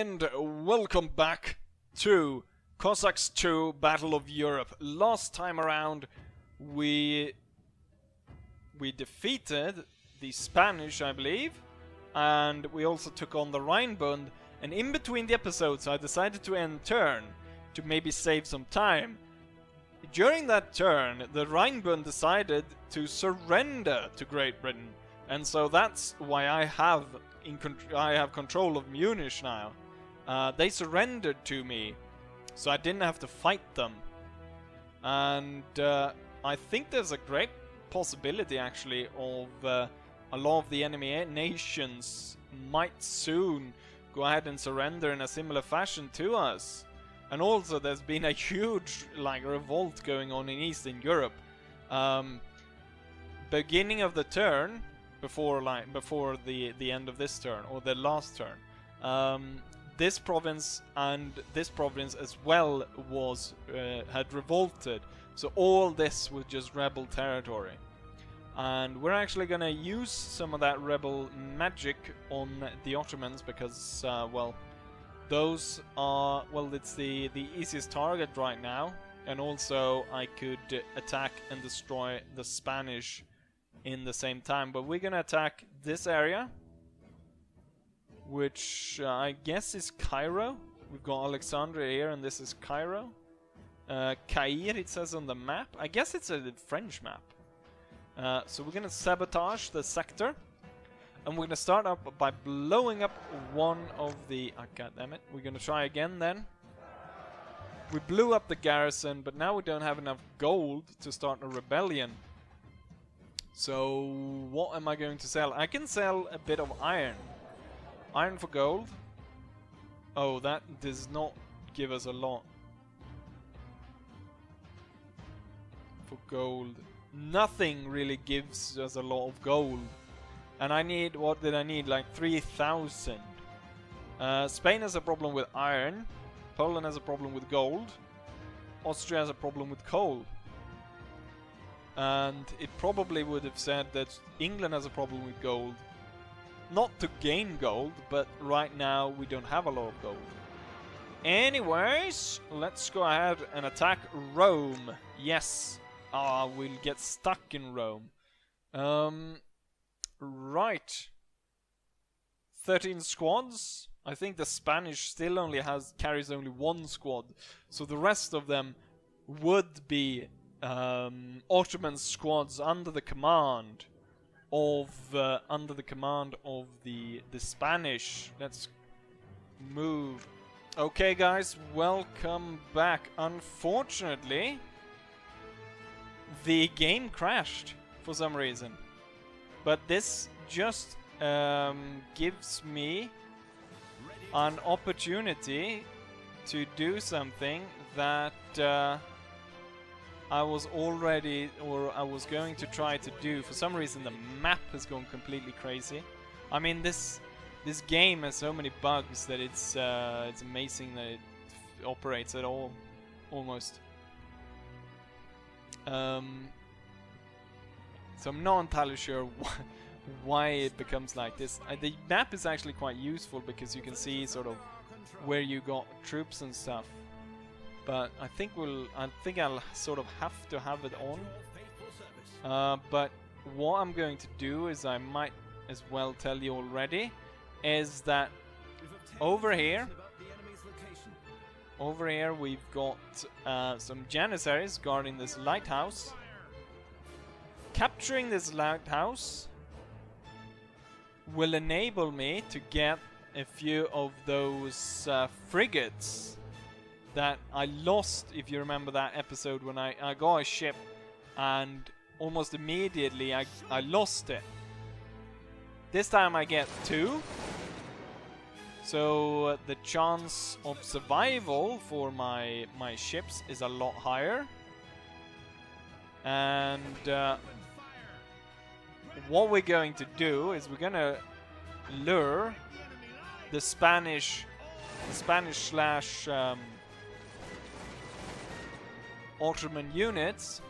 and welcome back to Cossacks 2 Battle of Europe. Last time around we defeated the Spanish, I believe, and we also took on the Rhinebund, and in between the episodes I decided to end turn to maybe save some time. During that turn, the Rhinebund decided to surrender to Great Britain, and so that's why I have control of Munich now. They surrendered to me, so I didn't have to fight them. And I think there's a great possibility actually of a lot of the enemy nations might soon go ahead and surrender in a similar fashion to us. And also there's been a huge revolt going on in Eastern Europe. Beginning of the turn, before the end of this turn, or the last turn, this province and this province as well was had revolted, so all this was just rebel territory, and we're actually gonna use some of that rebel magic on the Ottomans because well, those are, well, it's the easiest target right now, and also I could attack and destroy the Spanish in the same time. But we're gonna attack this area, which I guess is Cairo. We've got Alexandria here, and this is Cairo. Caire, it says on the map. I guess it's a French map. So we're gonna sabotage the sector, and we're gonna start up by blowing up one of the... oh, God damn it. We're gonna try again then. We blew up the garrison, but now we don't have enough gold to start a rebellion. So what am I going to sell? I can sell a bit of iron. Iron for gold. Oh, that does not give us a lot. For gold. Nothing really gives us a lot of gold. And I need, what did I need? Like 3,000. Spain has a problem with iron. Poland has a problem with gold. Austria has a problem with coal. And it probably would have said that England has a problem with gold. Not to gain gold, but right now we don't have a lot of gold. Anyways, let's go ahead and attack Rome. Yes. We'll get stuck in Rome. Right. 13 squads. I think the Spanish still only carries only one squad. So the rest of them would be Ottoman squads under the command of the Spanish. Let's move. Okay, guys, welcome back. Unfortunately, the game crashed for some reason, but this just gives me an opportunity to do something that I was going to try to do. For some reason the map has gone completely crazy. I mean, this game has so many bugs that it's amazing that it operates at all, almost. So I'm not entirely sure why it becomes like this. The map is actually quite useful because you can see sort of where you got troops and stuff. But I think I'll sort of have to have it on. But what I'm going to do is, I might as well tell you already, is that over here we've got some Janissaries guarding this lighthouse. Capturing this lighthouse will enable me to get a few of those frigates that I lost. If you remember that episode when I got a ship and almost immediately I lost it. This time I get 2. So the chance of survival for my ships is a lot higher. And what we're going to do is we're gonna lure the Spanish slash Ottoman units.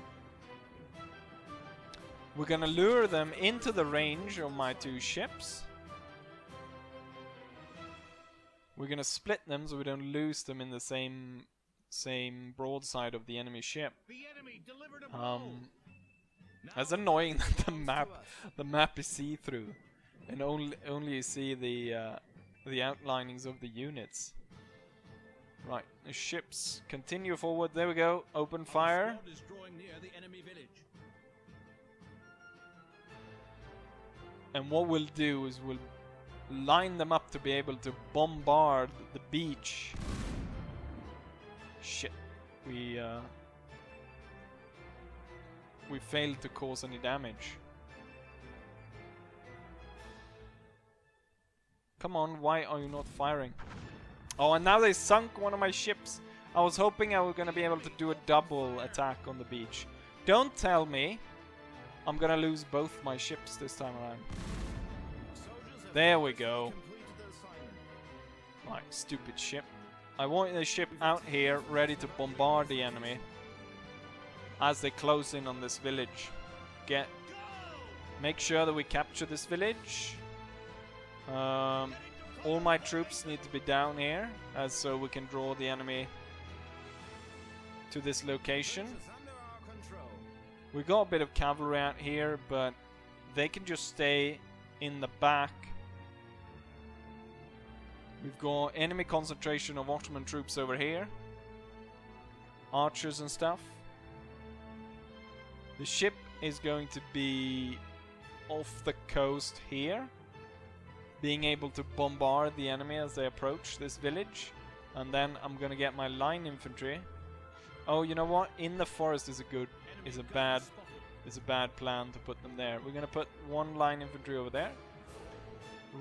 We're gonna lure them into the range of my 2 ships. We're gonna split them so we don't lose them in the same broadside of the enemy ship. That's annoying that the map is see-through, and only you see the outlinings of the units. Right, the ships continue forward. There we go. Open fire. And what we'll do is we'll line them up to be able to bombard the beach. Shit. We failed to cause any damage. Come on, why are you not firing? Oh, and now they sunk one of my ships. I was hoping I was gonna be able to do a double attack on the beach. Don't tell me I'm gonna lose both my ships this time around. There we go. Right, stupid ship. I want the ship out here ready to bombard the enemy as they close in on this village. Make sure that we capture this village. All my troops need to be down here, so we can draw the enemy to this location. We got a bit of cavalry out here, but they can just stay in the back. We've got enemy concentration of Ottoman troops over here. Archers and stuff. The ship is going to be off the coast here, being able to bombard the enemy as they approach this village. And then I'm gonna get my line infantry. Oh, you know what? In the forest is a bad plan to put them there. We're gonna put one line infantry over there.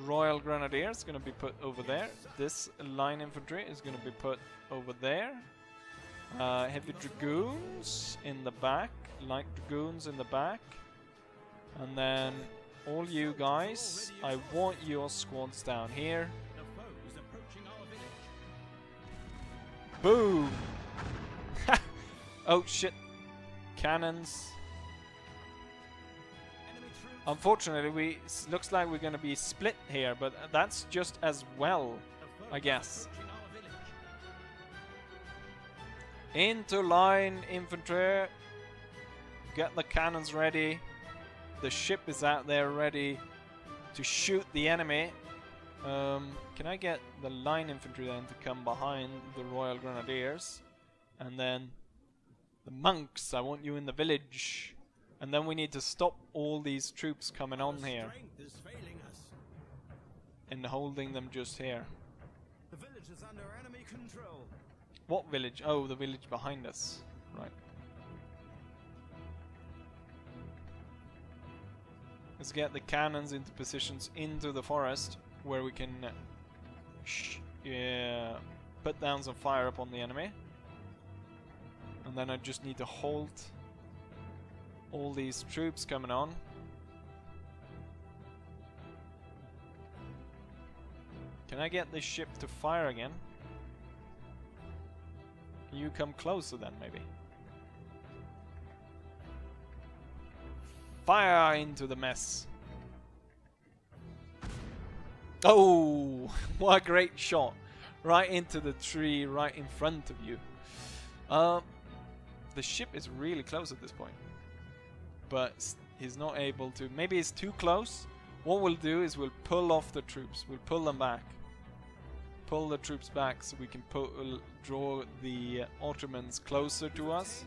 Royal Grenadiers gonna be put over there. This line infantry is gonna be put over there. Heavy Dragoons in the back. Light Dragoons in the back. And then all you guys, I want your squads down here. Boom! Oh shit. Cannons. Unfortunately, looks like we're going to be split here, but that's just as well, I guess. Into line, infantry. Get the cannons ready. The ship is out there ready to shoot the enemy. Can I get the line infantry then to come behind the Royal Grenadiers? And then the monks, I want you in the village. And then we need to stop all these troops coming on here and holding them just here. The village is under enemy control. What village? Oh, the village behind us. Right. Let's get the cannons into positions into the forest where we can put down some fire upon the enemy. And then I just need to hold all these troops coming on. Can I get this ship to fire again? Can you come closer then, maybe? Fire into the mess. Oh, what a great shot. Right into the tree, right in front of you. The ship is really close at this point. But he's not able to. Maybe he's too close. What we'll do is we'll pull off the troops. We'll pull them back. Pull the troops back so we can draw the Ottomans closer to us.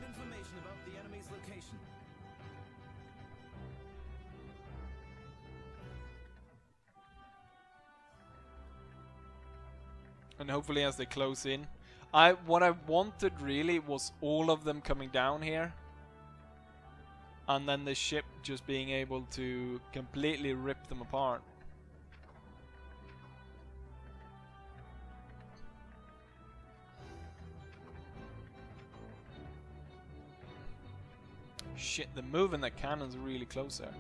And hopefully as they close in. What I wanted really was all of them coming down here. And then the ship just being able to completely rip them apart. Shit, the moving the cannons really close there.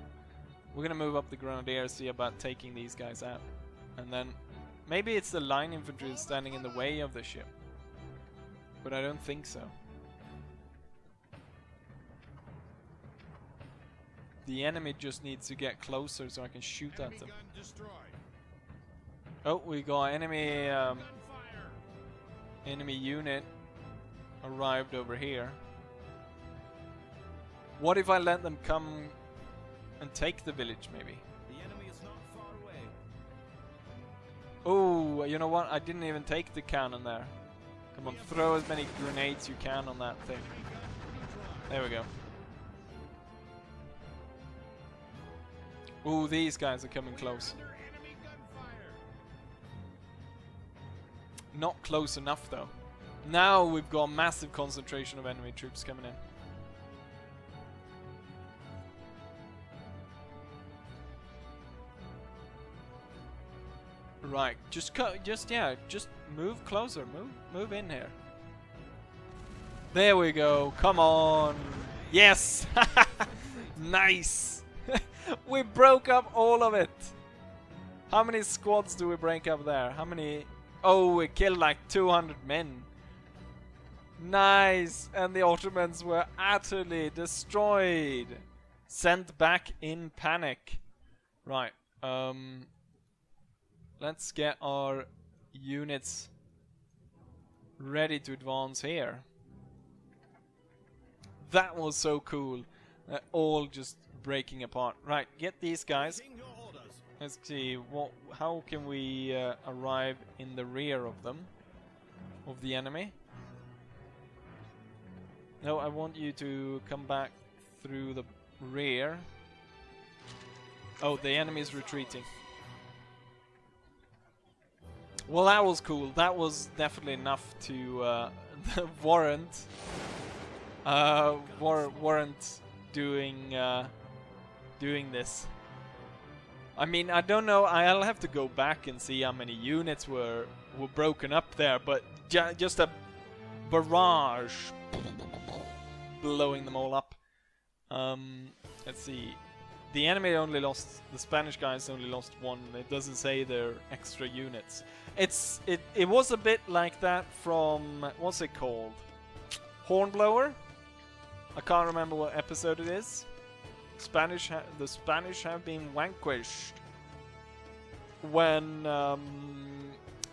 We're gonna move up the Grenadiers, see about taking these guys out. And then maybe it's the line infantry standing in the way of the ship. But I don't think so. The enemy just needs to get closer so I can shoot at them. Oh, we got enemy enemy unit arrived over here. What if I let them come and take the village, maybe? The enemy is not far away. Oh, you know what? I didn't even take the cannon there. Come on, throw as many grenades you can on that thing. There we go. Ooh, these guys are coming close. Not close enough though. Now we've got a massive concentration of enemy troops coming in. Right, just move closer, move in here. There we go. Come on. Yes. Nice. We broke up all of it. How many squads do we break up there? How many? Oh, we killed like 200 men. Nice. And the Ottomans were utterly destroyed. Sent back in panic. Right. Let's get our units ready to advance here. That was so cool. All just breaking apart. Right, get these guys. Let's see, how can we arrive in the rear of them? Of the enemy? No, I want you to come back through the rear. Oh, the enemy is retreating. Well, that was cool. That was definitely enough to warrant doing this. I mean, I don't know. I'll have to go back and see how many units were broken up there, but just a barrage blowing them all up. Let's see. The enemy only lost, the Spanish guys only lost one. It doesn't say their extra units. It was a bit like that from, what's it called? Hornblower? I can't remember what episode it is. The Spanish have been vanquished when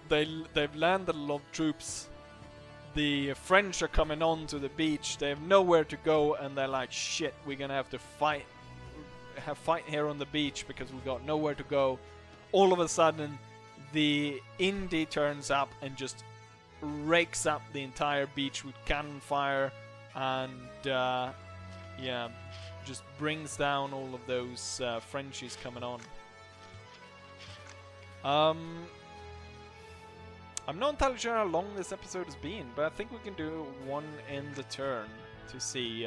they've landed a lot of troops. The French are coming on to the beach. They have nowhere to go, and they're like, shit, we're gonna have to fight here on the beach because we got nowhere to go. All of a sudden, the Indy turns up and just rakes up the entire beach with cannon fire, and yeah, just brings down all of those Frenchies coming on. I'm not entirely sure how long this episode has been, but I think we can do one end a turn to see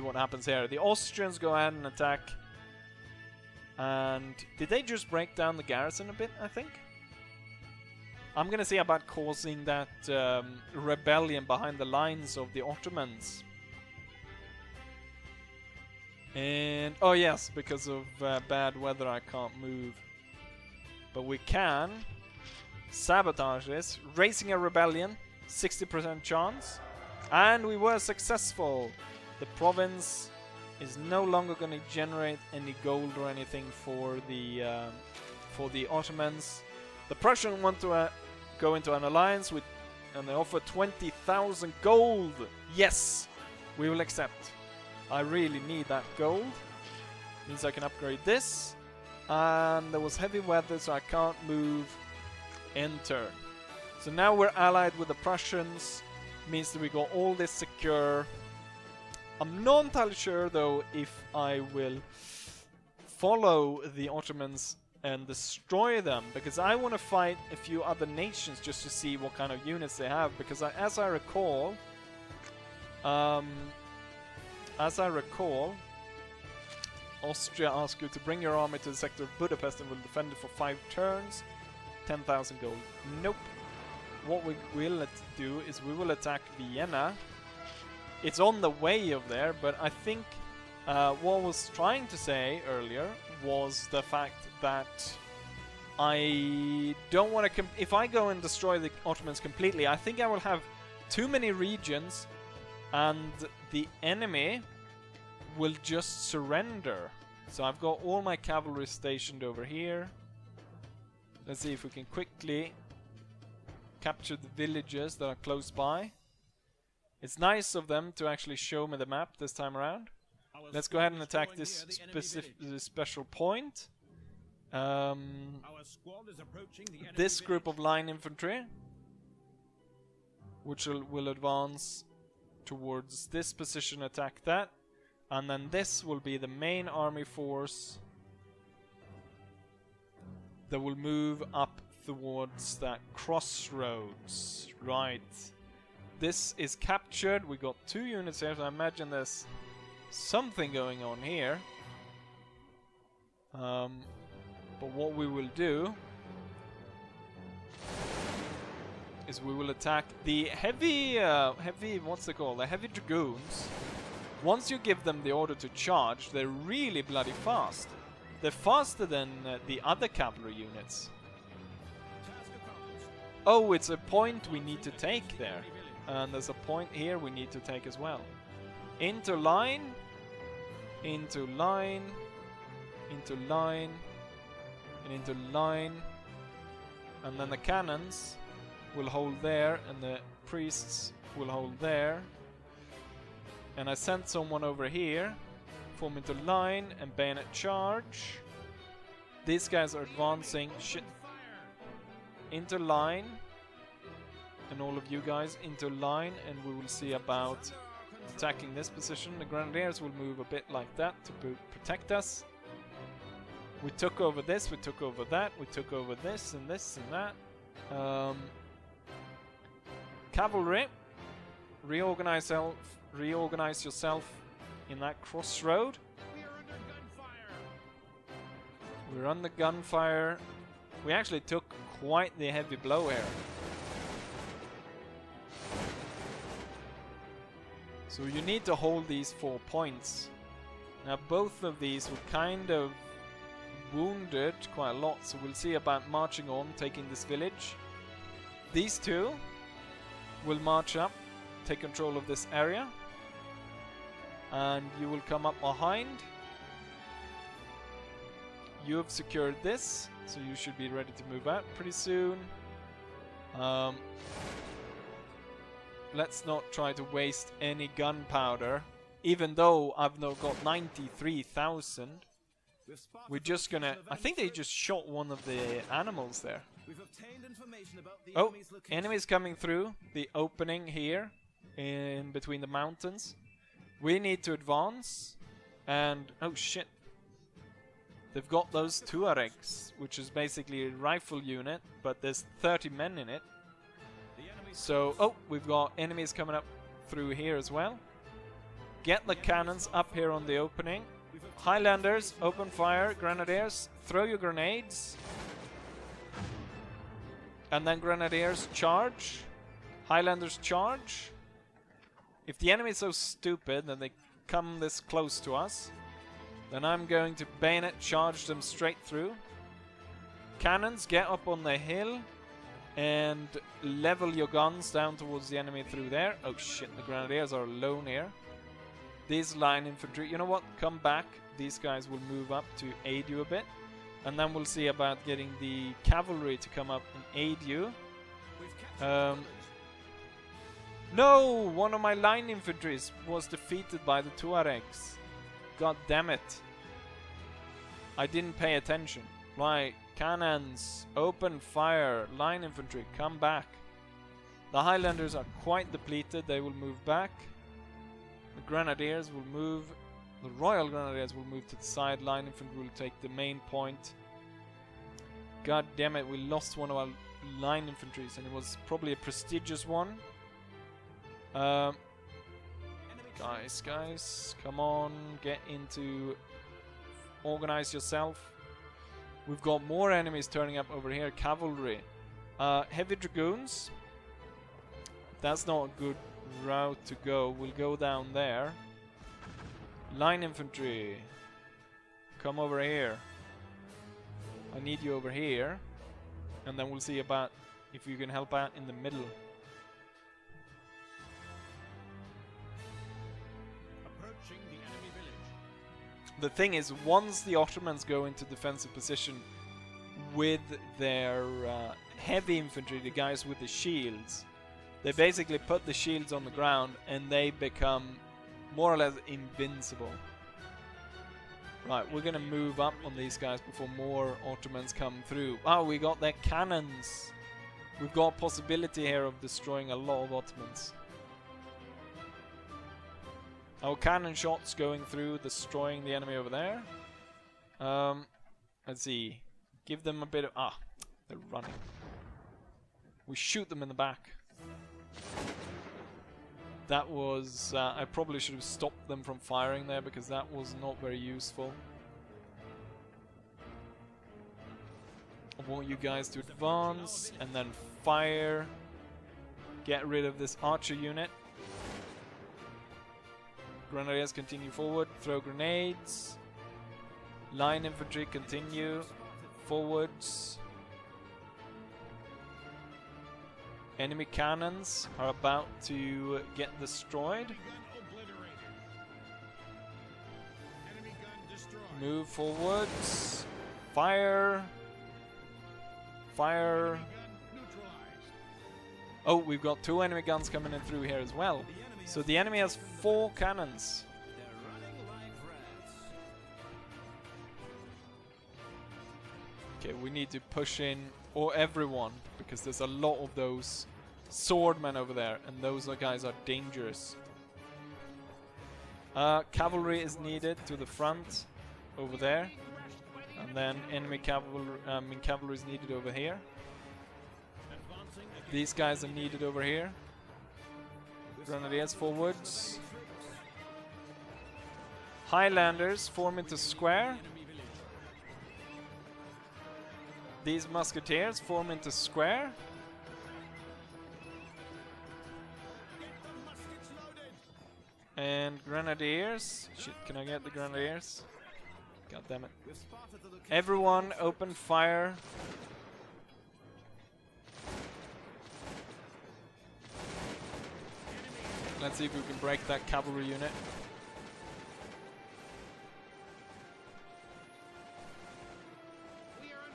what happens here. The Austrians go ahead and attack. And did they just break down the garrison a bit, I think? I'm gonna see about causing that rebellion behind the lines of the Ottomans. And, oh yes, because of bad weather I can't move. But we can sabotage this, raising a rebellion, 60% chance. And we were successful. The province is no longer going to generate any gold or anything for the Ottomans. The Prussians want to go into an alliance with, and they offer 20,000 gold. Yes, we will accept. I really need that gold. Means I can upgrade this. And there was heavy weather, so I can't move in turn. So now we're allied with the Prussians. Means that we got all this secure. I'm not entirely sure though if I will follow the Ottomans and destroy them, because I want to fight a few other nations just to see what kind of units they have, because as I recall, Austria asked you to bring your army to the sector of Budapest and will defend it for 5 turns, 10,000 gold. Nope. What we will do is we will attack Vienna. It's on the way of there, but I think what I was trying to say earlier was the fact that I don't want to... if I go and destroy the Ottomans completely, I think I will have too many regions and the enemy will just surrender. So I've got all my cavalry stationed over here. Let's see if we can quickly capture the villages that are close by. It's nice of them to actually show me the map this time around. Let's go ahead and attack this special point. This group of line infantry, which will advance towards this position, attack that. And then this will be the main army force that will move up towards that crossroads. Right. This is captured. We got 2 units here, so I imagine there's something going on here. But what we will do is we will attack the heavy, what's it called? The heavy dragoons. Once you give them the order to charge, they're really bloody fast. They're faster than the other cavalry units. Oh, it's a point we need to take there. And there's a point here we need to take as well. Into line. Into line. Into line. And into line. And then the cannons will hold there. And the priests will hold there. And I sent someone over here. Form into line and bayonet charge. These guys are advancing. Shit. Into line. And all of you guys into line, and we will see about attacking this position. The Grenadiers will move a bit like that to protect us. We took over this, we took over that, we took over this and that. Cavalry, reorganize yourself in that crossroad. We're under gunfire. We actually took quite the heavy blow here. So you need to hold these 4 points. Now both of these were kind of wounded quite a lot, so we'll see about marching on, taking this village. These 2 will march up, take control of this area. And you will come up behind. You have secured this, so you should be ready to move out pretty soon. Let's not try to waste any gunpowder, even though I've now got 93,000. We're just gonna... I think they just shot one of the animals there. Oh, enemies coming through the opening here in between the mountains. We need to advance, and... oh shit. They've got those Tuaregs, which is basically a rifle unit, but there's 30 men in it. So, oh, we've got enemies coming up through here as well. Get the cannons up here on the opening. Highlanders, open fire. Grenadiers, throw your grenades. And then Grenadiers, charge. Highlanders, charge. If the enemy is so stupid that they come this close to us, then I'm going to bayonet charge them straight through. Cannons, get up on the hill and level your guns down towards the enemy through there. Oh shit, the Grenadiers are alone here. These line infantry, you know what, come back. These guys will move up to aid you a bit. And then we'll see about getting the cavalry to come up and aid you. No! One of my line infantry was defeated by the Tuaregs. God damn it. I didn't pay attention. Right, cannons, open fire, line infantry, come back. The Highlanders are quite depleted, they will move back. The Grenadiers will move, the Royal Grenadiers will move to the side, line infantry will take the main point. God damn it, we lost one of our line infantries, and it was probably a prestigious one. Guys, come on, get into... organize yourself. We've got more enemies turning up over here. Cavalry. Heavy dragoons. That's not a good route to go. We'll go down there. Line infantry. Come over here. I need you over here. And then we'll see about if you can help out in the middle. The thing is, once the Ottomans go into defensive position, with their heavy infantry, the guys with the shields. They basically put the shields on the ground and they become more or less invincible. Right, we're gonna move up on these guys before more Ottomans come through. Oh, we got their cannons. We've got a possibility here of destroying a lot of Ottomans. Our cannon shots going through, destroying the enemy over there. Let's see. Give them a bit of... Ah, they're running. We shoot them in the back. That was... I probably should have stopped them from firing there because that was not very useful. I want you guys to advance and then fire. Get rid of this archer unit. Grenadiers continue forward. Throw grenades. Line infantry continue forwards. Enemy cannons are about to get destroyed. Move forwards. Fire. Fire. Oh, we've got 2 enemy guns coming in through here as well. So the enemy has 4 cannons. Okay, we need to push in, or everyone, because there's a lot of those swordmen over there, and those guys are dangerous. Cavalry is needed to the front, over there, and then enemy cavalry is needed over here. These guys are needed over here. Grenadiers forwards. Highlanders form into square. These musketeers form into square. And grenadiers. Shit, can I get the grenadiers? God damn it. Everyone open fire. Let's see if we can break that cavalry unit.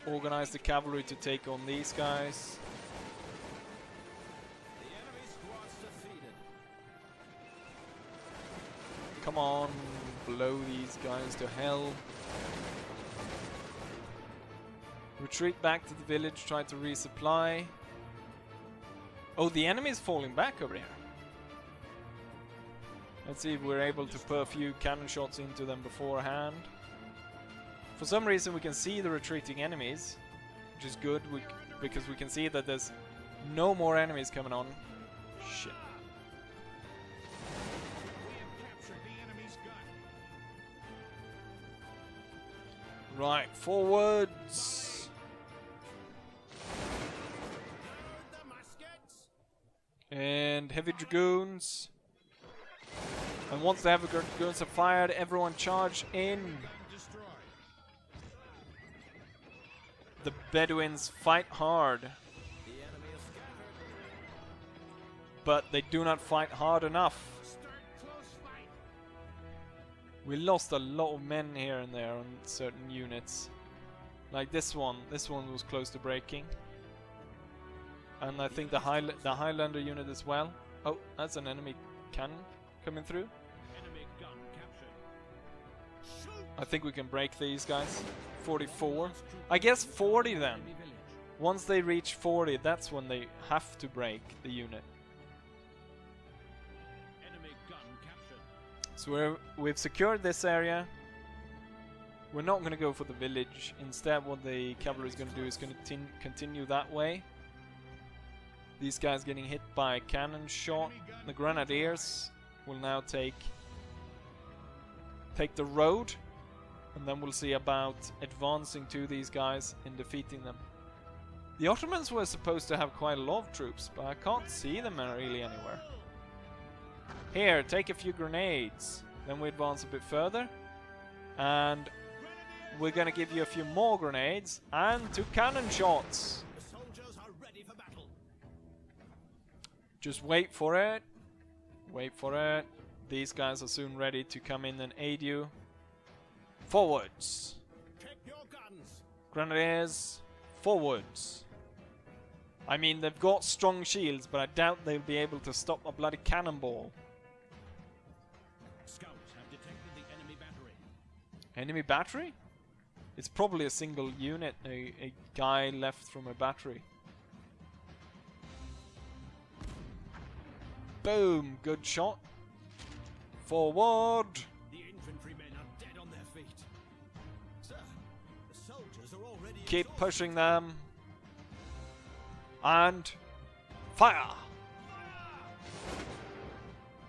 Organize the cavalry to take on these guys. Come on, blow these guys to hell. Retreat back to the village, try to resupply. Oh, the enemy is falling back over here. Let's see if we're able to put a few cannon shots into them beforehand. For some reason we can see the retreating enemies, which is good because we can see that there's no more enemies coming on. Shit. Right, forwards. And heavy dragoons. And once the heavy dragoons are fired, everyone charge in. The Bedouins fight hard. But they do not fight hard enough. We lost a lot of men here and there on certain units. Like this one. This one was close to breaking. And I think the Highlander unit as well. Oh, that's an enemy cannon coming through. I think we can break these guys. 44. I guess 40 then. Once they reach 40, that's when they have to break the unit. So we've secured this area. We're not going to go for the village. Instead, what the cavalry is going to do is going to continue that way. These guys getting hit by cannon shot. The grenadiers will now take the road. And then we'll see about advancing to these guys and defeating them. The Ottomans were supposed to have quite a lot of troops, but I can't see them really anywhere. Here, take a few grenades. Then we advance a bit further. And we're gonna give you a few more grenades and 2 cannon shots. The soldiers are ready for battle. Just wait for it. Wait for it. These guys are soon ready to come in and aid you. Forwards. Check your guns. Grenadiers. Forwards. I mean, they've got strong shields, but I doubt they'll be able to stop a bloody cannonball. Scouts have detected the enemy battery. Enemy battery? It's probably a single unit, a guy left from a battery. Boom! Good shot. Forward! The infantrymen are dead on their feet. Sir, the soldiers are already Keep exhausted. pushing them. And fire!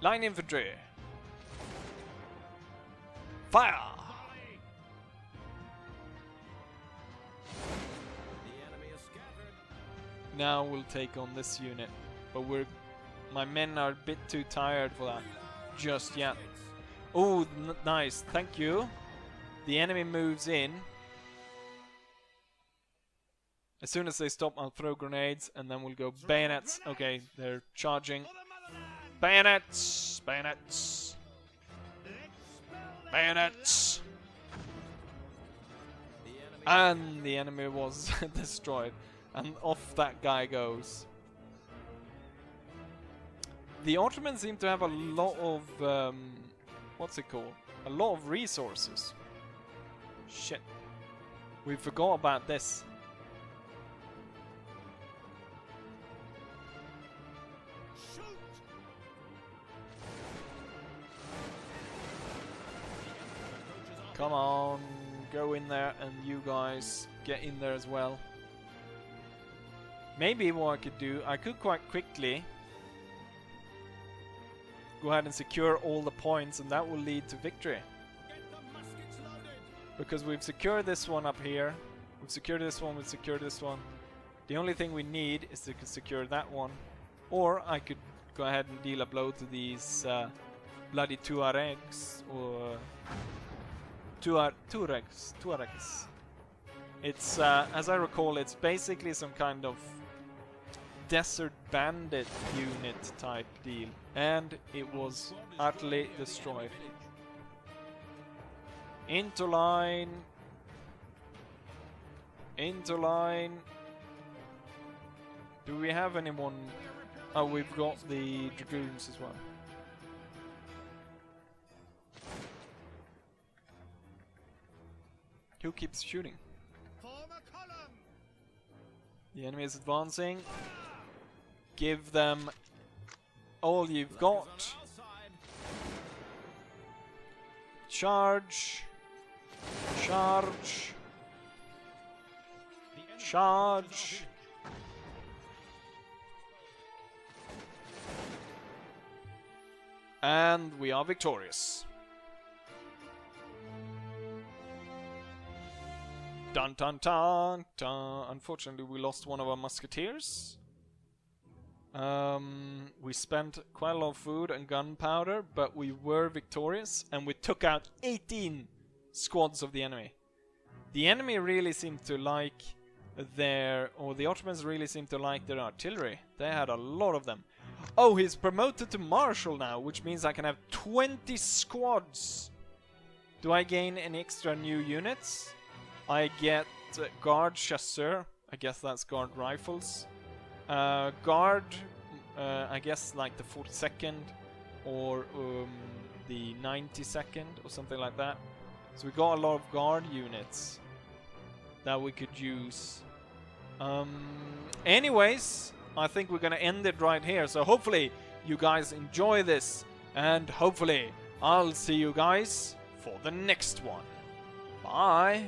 Line infantry. Fire! The enemy is scattered. Now we'll take on this unit, but my men are a bit too tired for that just yet. Oh, nice, thank you. The enemy moves in. As soon as they stop, I'll throw grenades, and then we'll go bayonets. Okay, they're charging. For the motherland! Bayonets! Bayonets! Bayonets! The enemy And the enemy was destroyed. And off that guy goes. The Ottomans seem to have a lot of... what's it called? A lot of resources. Shit. We forgot about this. shoot! Come on, go in there, and you guys get in there as well. Maybe what I could do, I could quite quickly go ahead and secure all the points, and that will lead to victory. Get the muskets loaded! Because we've secured this one up here, we've secured this one, we've secured this one. The only thing we need is to secure that one. Or I could go ahead and deal a blow to these bloody Tuaregs, or Tuaregs. It's, as I recall, it's basically some kind of desert bandit unit type deal, and it was utterly destroyed. Into line. Into line. Do we have anyone? Oh, we've got the dragoons as well. Who keeps shooting? Form a column! The enemy is advancing. Give them all you've got. On our side. Charge. Charge. The enemy Charge. And we are victorious. Dun dun dun dun. Unfortunately, we lost one of our musketeers. We spent quite a lot of food and gunpowder, but we were victorious, and we took out 18 squads of the enemy. The enemy really seemed to like the Ottomans really seemed to like their artillery. They had a lot of them. Oh, he's promoted to Marshal now, which means I can have 20 squads. Do I gain any extra new units? I get Guard Chasseur. I guess that's Guard Rifles. Guard, I guess like the 42nd or the 92nd or something like that. So we got a lot of Guard units that we could use. Anyways, I think we're gonna end it right here. So hopefully you guys enjoy this, and hopefully I'll see you guys for the next one. Bye!